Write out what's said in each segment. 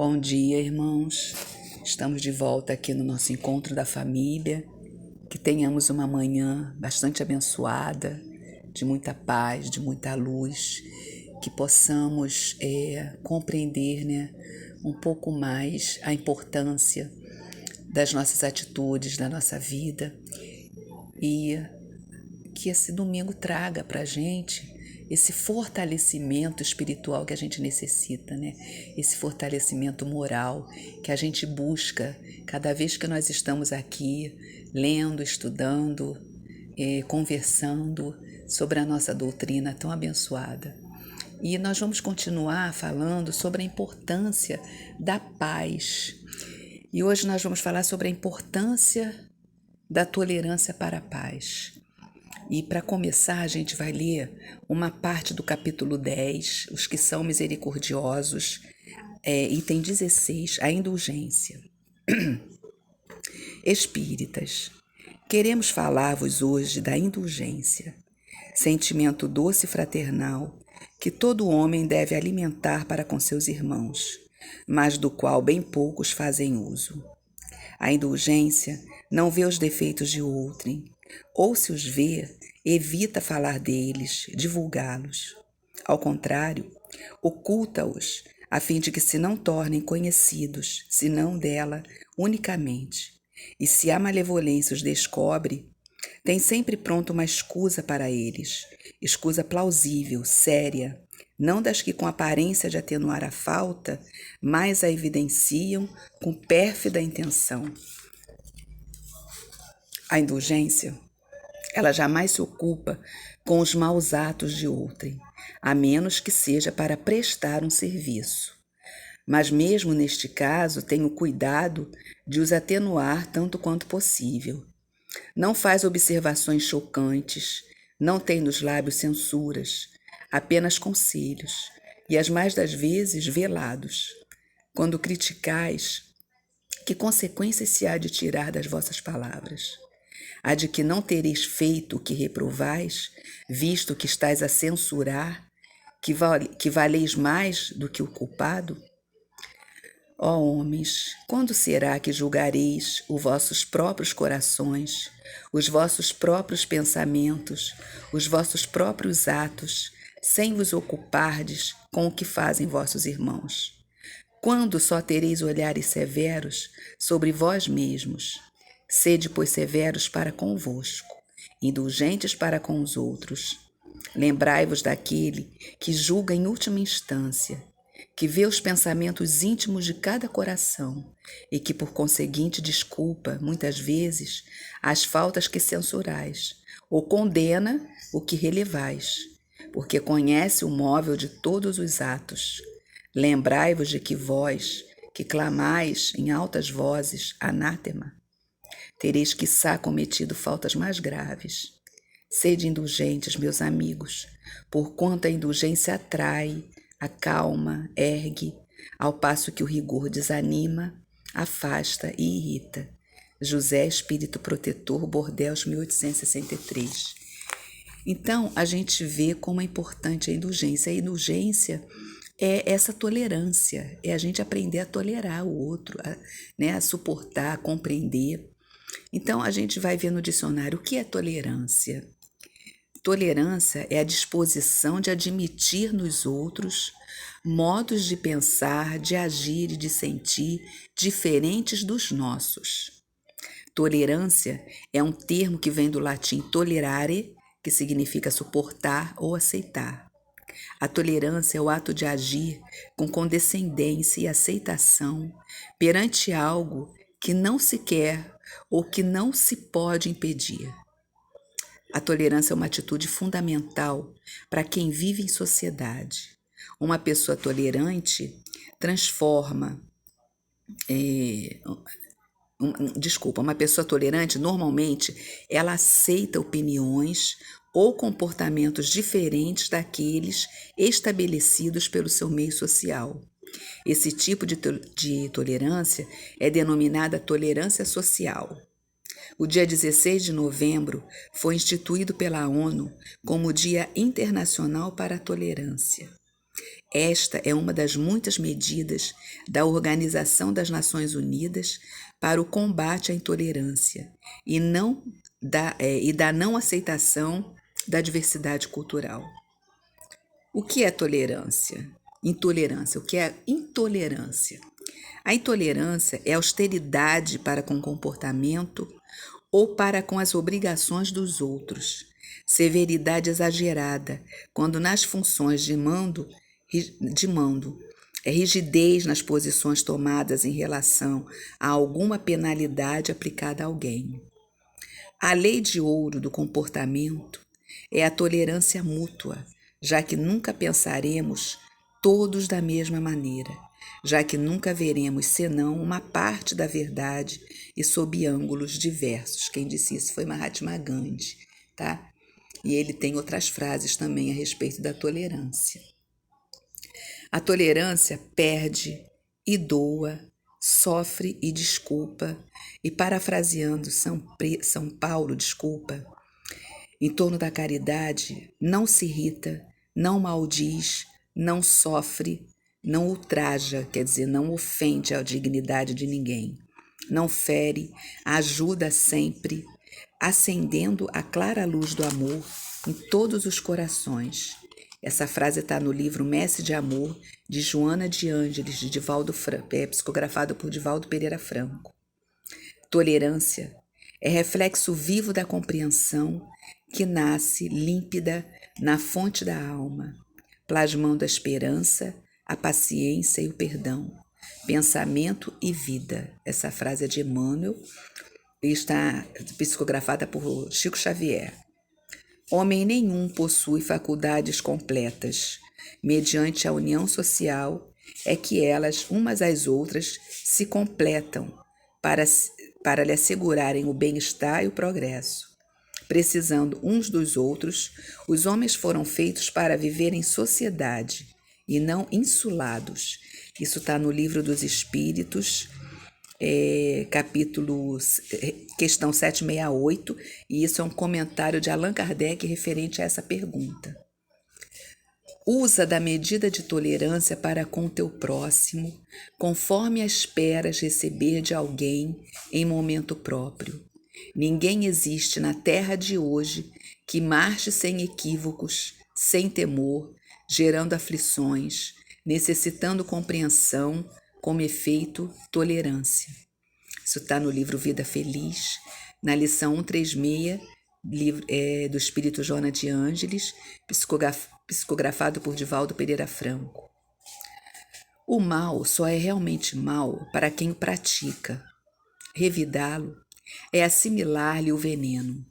Bom dia, irmãos. Estamos de volta aqui no nosso encontro da família. Que tenhamos uma manhã bastante abençoada, de muita paz, de muita luz, que possamos compreender, um pouco mais a importância das nossas atitudes, da nossa vida, e que esse domingo traga para a gente esse fortalecimento espiritual que a gente necessita, Esse fortalecimento moral que a gente busca cada vez que nós estamos aqui lendo, estudando, conversando sobre a nossa doutrina tão abençoada. E nós vamos continuar falando sobre a importância da paz. E hoje nós vamos falar sobre a importância da tolerância para a paz. E para começar, a gente vai ler uma parte do capítulo 10, os que são misericordiosos, item 16, a indulgência. Espíritas, queremos falar-vos hoje da indulgência, sentimento doce e fraternal que todo homem deve alimentar para com seus irmãos, mas do qual bem poucos fazem uso. A indulgência não vê os defeitos de outrem, ou se os vê, evita falar deles, divulgá-los. Ao contrário, oculta-os, a fim de que se não tornem conhecidos, senão dela unicamente. E se a malevolência os descobre, tem sempre pronto uma escusa para eles, escusa plausível, séria, não das que com aparência de atenuar a falta, mas a evidenciam com pérfida intenção. A indulgência, ela jamais se ocupa com os maus atos de outrem, a menos que seja para prestar um serviço. Mas mesmo neste caso tem o cuidado de os atenuar tanto quanto possível. Não faz observações chocantes, não tem nos lábios censuras, apenas conselhos, e as mais das vezes velados. Quando criticais, que consequências se há de tirar das vossas palavras? A de que não tereis feito o que reprovais, visto que estáis a censurar, que valeis mais do que o culpado? Ó homens, quando será que julgareis os vossos próprios corações, os vossos próprios pensamentos, os vossos próprios atos, sem vos ocupardes com o que fazem vossos irmãos? Quando só tereis olhares severos sobre vós mesmos? Sede, pois, severos para convosco, indulgentes para com os outros. Lembrai-vos daquele que julga em última instância, que vê os pensamentos íntimos de cada coração e que, por conseguinte, desculpa, muitas vezes, as faltas que censurais, ou condena o que relevais, porque conhece o móvel de todos os atos. Lembrai-vos de que vós, que clamais em altas vozes, anátema, tereis quiçá cometido faltas mais graves. Sede indulgentes, meus amigos, porquanto a indulgência atrai, acalma, ergue, ao passo que o rigor desanima, afasta e irrita. José Espírito Protetor, Bordeaux, 1863. Então, a gente vê como é importante a indulgência. A indulgência é essa tolerância, é a gente aprender a tolerar o outro, a suportar, a compreender. Então, a gente vai ver no dicionário o que é tolerância. Tolerância é a disposição de admitir nos outros modos de pensar, de agir e de sentir diferentes dos nossos. Tolerância é um termo que vem do latim tolerare, que significa suportar ou aceitar. A tolerância é o ato de agir com condescendência e aceitação perante algo que não se quer ou que não se pode impedir. A tolerância é uma atitude fundamental para quem vive em sociedade. Uma pessoa tolerante transforma. Uma pessoa tolerante, normalmente, ela aceita opiniões ou comportamentos diferentes daqueles estabelecidos pelo seu meio social. Esse tipo de tolerância é denominada tolerância social. O dia 16 de novembro foi instituído pela ONU como Dia Internacional para a Tolerância. Esta é uma das muitas medidas da Organização das Nações Unidas para o combate à intolerância e da não aceitação da diversidade cultural. O que é tolerância? Intolerância. O que é intolerância? A intolerância é austeridade para com o comportamento ou para com as obrigações dos outros. Severidade exagerada, quando nas funções de mando, é rigidez nas posições tomadas em relação a alguma penalidade aplicada a alguém. A lei de ouro do comportamento é a tolerância mútua, já que nunca pensaremos todos da mesma maneira, já que nunca veremos senão uma parte da verdade e sob ângulos diversos. Quem disse isso foi Mahatma Gandhi, tá? E ele tem outras frases também a respeito da tolerância. A tolerância perde e doa, sofre e desculpa, e parafraseando São Paulo, em torno da caridade, não se irrita, não maldiz, não sofre, não ultraja, quer dizer, não ofende a dignidade de ninguém, não fere, ajuda sempre, acendendo a clara luz do amor em todos os corações. Essa frase está no livro Messe de Amor, de Joana de Ângeles, psicografado por Divaldo Pereira Franco. Tolerância é reflexo vivo da compreensão que nasce límpida na fonte da alma, plasmando a esperança, a paciência e o perdão, pensamento e vida. Essa frase é de Emmanuel e está psicografada por Chico Xavier. Homem nenhum possui faculdades completas. Mediante a união social é que elas, umas às outras, se completam para lhe assegurarem o bem-estar e o progresso. Precisando uns dos outros, os homens foram feitos para viver em sociedade e não insulados. Isso está no Livro dos Espíritos, questão 768, e isso é um comentário de Allan Kardec referente a essa pergunta. Usa da medida de tolerância para com o teu próximo, conforme a esperas receber de alguém em momento próprio. Ninguém existe na terra de hoje que marche sem equívocos, sem temor, gerando aflições, necessitando compreensão, como efeito, tolerância. Isso está no livro Vida Feliz, na lição 136, do Espírito Joana de Ângeles, psicografado por Divaldo Pereira Franco. O mal só é realmente mal para quem o pratica. Revidá-lo é assimilar-lhe o veneno.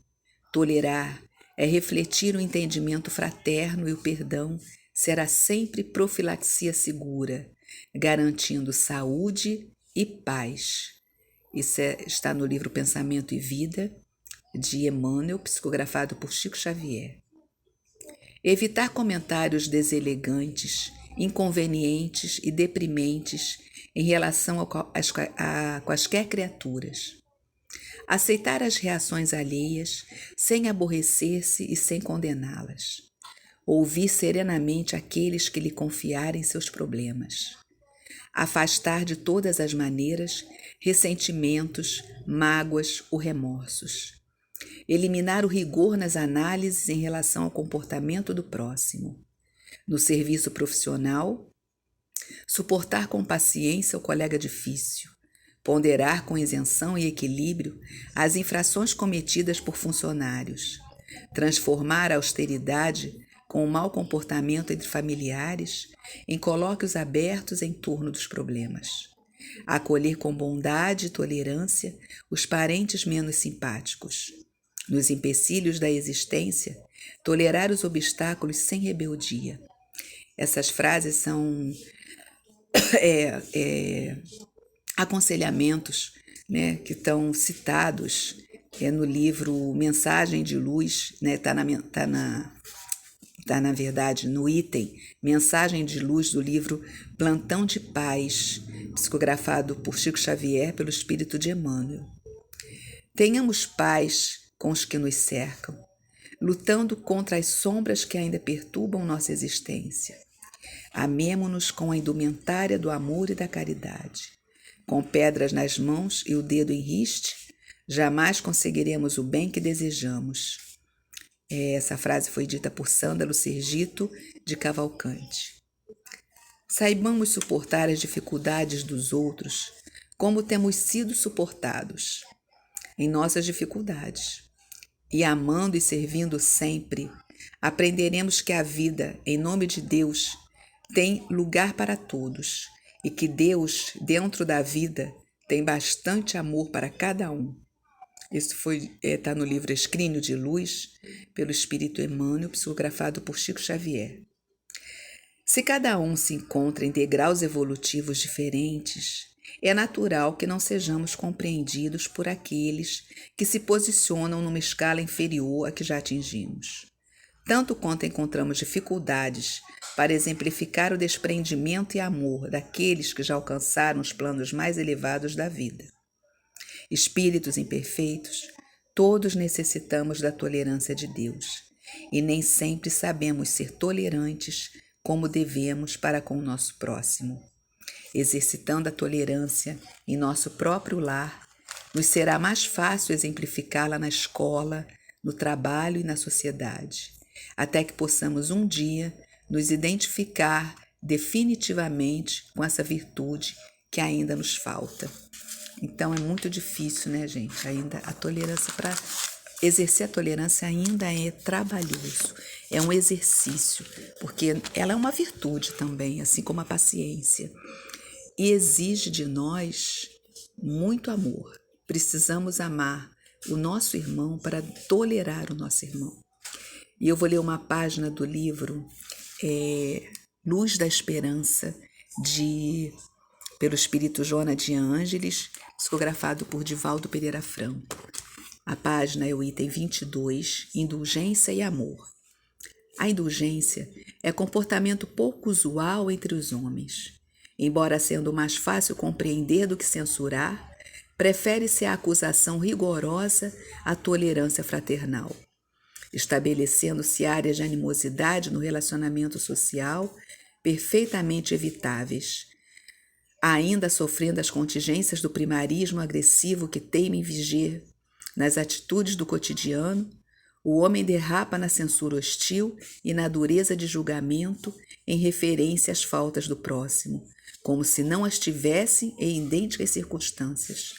Tolerar é refletir o entendimento fraterno e o perdão será sempre profilaxia segura, garantindo saúde e paz. Isso está no livro Pensamento e Vida, de Emmanuel, psicografado por Chico Xavier. Evitar comentários deselegantes, inconvenientes e deprimentes em relação a quaisquer criaturas. Aceitar as reações alheias sem aborrecer-se e sem condená-las. Ouvir serenamente aqueles que lhe confiarem seus problemas. Afastar de todas as maneiras ressentimentos, mágoas ou remorsos. Eliminar o rigor nas análises em relação ao comportamento do próximo. No serviço profissional, suportar com paciência o colega difícil. Ponderar com isenção e equilíbrio as infrações cometidas por funcionários. Transformar a austeridade com o mau comportamento entre familiares em colóquios abertos em torno dos problemas. Acolher com bondade e tolerância os parentes menos simpáticos. Nos empecilhos da existência, tolerar os obstáculos sem rebeldia. Essas frases são aconselhamentos, né, que estão citados no livro Mensagem de Luz, né, tá na verdade no item Mensagem de Luz do livro Plantão de Paz, psicografado por Chico Xavier pelo Espírito de Emmanuel. Tenhamos paz com os que nos cercam, lutando contra as sombras que ainda perturbam nossa existência. Amemo-nos com a indumentária do amor e da caridade. Com pedras nas mãos e o dedo em riste, jamais conseguiremos o bem que desejamos. Essa frase foi dita por Sândalo Sergito de Cavalcante. Saibamos suportar as dificuldades dos outros como temos sido suportados em nossas dificuldades. E amando e servindo sempre, aprenderemos que a vida, em nome de Deus, tem lugar para todos e que Deus, dentro da vida, tem bastante amor para cada um. Isso está no livro Escrínio de Luz, pelo Espírito Emmanuel, psicografado por Chico Xavier. Se cada um se encontra em degraus evolutivos diferentes, é natural que não sejamos compreendidos por aqueles que se posicionam numa escala inferior à que já atingimos. Tanto quanto encontramos dificuldades para exemplificar o desprendimento e amor daqueles que já alcançaram os planos mais elevados da vida. Espíritos imperfeitos, todos necessitamos da tolerância de Deus, e nem sempre sabemos ser tolerantes como devemos para com o nosso próximo. Exercitando a tolerância em nosso próprio lar, nos será mais fácil exemplificá-la na escola, no trabalho e na sociedade, até que possamos um dia nos identificar definitivamente com essa virtude que ainda nos falta. Então é muito difícil, né, gente? Ainda a tolerância, para exercer a tolerância ainda é trabalhoso, é um exercício, porque ela é uma virtude também, assim como a paciência, e exige de nós muito amor. Precisamos amar o nosso irmão para tolerar o nosso irmão. E eu vou ler uma página do livro Luz da Esperança, pelo Espírito Joana de Ângeles, psicografado por Divaldo Pereira Franco. A página é o item 22, Indulgência e Amor. A indulgência é comportamento pouco usual entre os homens. Embora sendo mais fácil compreender do que censurar, prefere-se a acusação rigorosa à tolerância fraternal, estabelecendo-se áreas de animosidade no relacionamento social perfeitamente evitáveis, ainda sofrendo as contingências do primarismo agressivo que teima em viger nas atitudes do cotidiano. O homem derrapa na censura hostil e na dureza de julgamento em referência às faltas do próximo, como se não as tivesse em idênticas circunstâncias.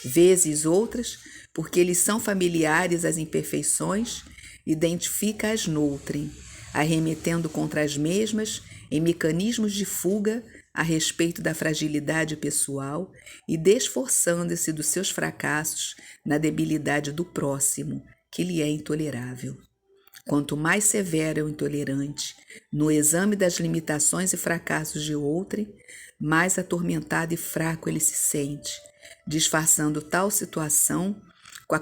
Vezes outras, porque lhes são familiares as imperfeições, identifica-as noutrem, arremetendo contra as mesmas em mecanismos de fuga a respeito da fragilidade pessoal e desforçando-se dos seus fracassos na debilidade do próximo, que lhe é intolerável. Quanto mais severo é o intolerante no exame das limitações e fracassos de outrem, mais atormentado e fraco ele se sente, disfarçando tal situação com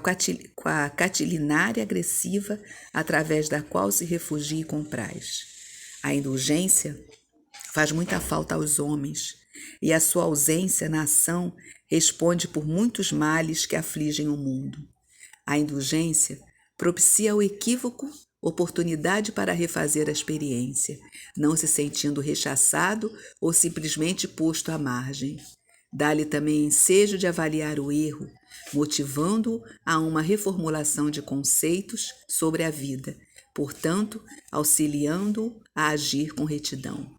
a catilinária agressiva através da qual se refugia e compraz. A indulgência faz muita falta aos homens, e a sua ausência na ação responde por muitos males que afligem o mundo. A indulgência propicia o equívoco oportunidade para refazer a experiência, não se sentindo rechaçado ou simplesmente posto à margem. Dá-lhe também ensejo de avaliar o erro, motivando-o a uma reformulação de conceitos sobre a vida, portanto, auxiliando-o a agir com retidão.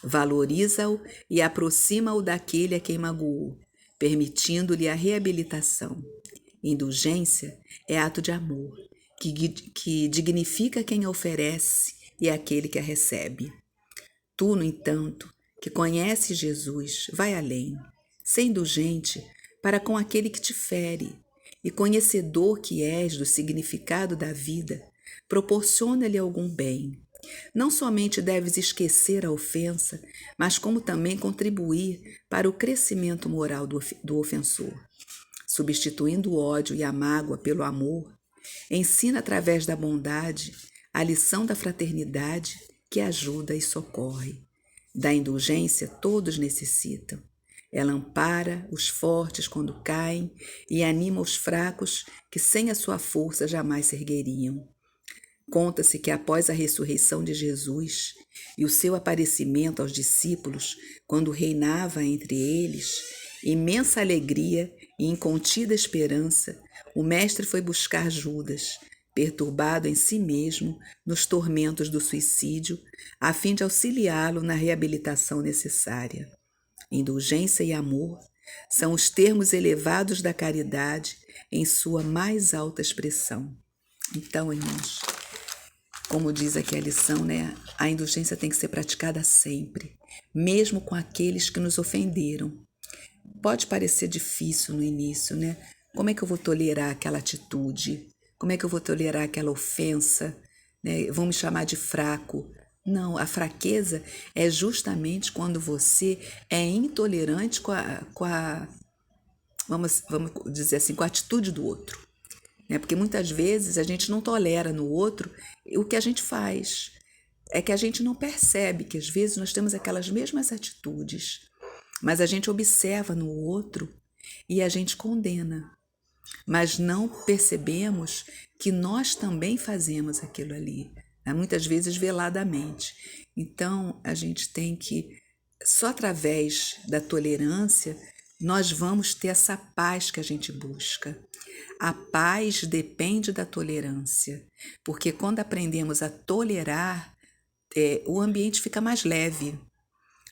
Valoriza-o e aproxima-o daquele a quem magoou, permitindo-lhe a reabilitação. Indulgência é ato de amor, que dignifica quem a oferece e aquele que a recebe. Tu, no entanto, que conheces Jesus, vai além, ser indulgente para com aquele que te fere, e conhecedor que és do significado da vida, proporciona-lhe algum bem. Não somente deves esquecer a ofensa, mas como também contribuir para o crescimento moral do ofensor. Substituindo o ódio e a mágoa pelo amor, ensina através da bondade a lição da fraternidade que ajuda e socorre. Da indulgência todos necessitam. Ela ampara os fortes quando caem e anima os fracos que sem a sua força jamais se ergueriam. Conta-se que após a ressurreição de Jesus e o seu aparecimento aos discípulos, quando reinava entre eles, imensa alegria e incontida esperança, o Mestre foi buscar Judas, perturbado em si mesmo nos tormentos do suicídio, a fim de auxiliá-lo na reabilitação necessária. Indulgência e amor são os termos elevados da caridade em sua mais alta expressão. Então, irmãos, como diz aqui a lição, né? A indulgência tem que ser praticada sempre, mesmo com aqueles que nos ofenderam. Pode parecer difícil no início, né? Como é que eu vou tolerar aquela atitude? Como é que eu vou tolerar aquela ofensa? Né? Vão me chamar de fraco. Não, a fraqueza é justamente quando você é intolerante vamos dizer assim, com a atitude do outro. Né? Porque muitas vezes a gente não tolera no outro o que a gente faz. É que a gente não percebe que às vezes nós temos aquelas mesmas atitudes, mas a gente observa no outro e a gente condena. Mas não percebemos que nós também fazemos aquilo ali, né? Muitas vezes veladamente. Então, a gente tem que, só através da tolerância, nós vamos ter essa paz que a gente busca. A paz depende da tolerância, porque quando aprendemos a tolerar, o ambiente fica mais leve.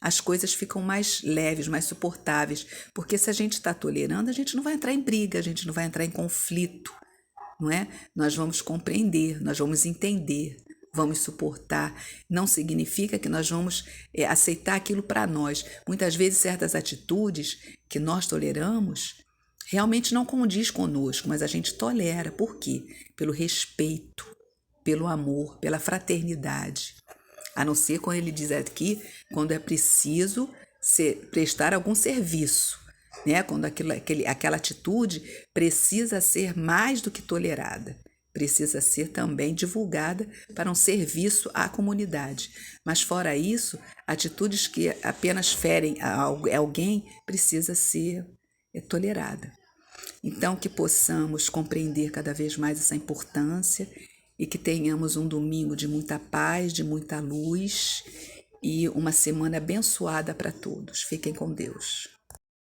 As coisas ficam mais leves, mais suportáveis, porque se a gente está tolerando, a gente não vai entrar em briga, a gente não vai entrar em conflito, não é? Nós vamos compreender, nós vamos entender, vamos suportar. Não significa que nós vamos aceitar aquilo para nós. Muitas vezes certas atitudes que nós toleramos realmente não condiz conosco, mas a gente tolera. Por quê? Pelo respeito, pelo amor, pela fraternidade. A não ser quando ele diz aqui, quando é preciso prestar algum serviço, né? Quando aquela atitude precisa ser mais do que tolerada, precisa ser também divulgada para um serviço à comunidade. Mas fora isso, atitudes que apenas ferem alguém precisa ser tolerada. Então, que possamos compreender cada vez mais essa importância e que tenhamos um domingo de muita paz, de muita luz e uma semana abençoada para todos. Fiquem com Deus.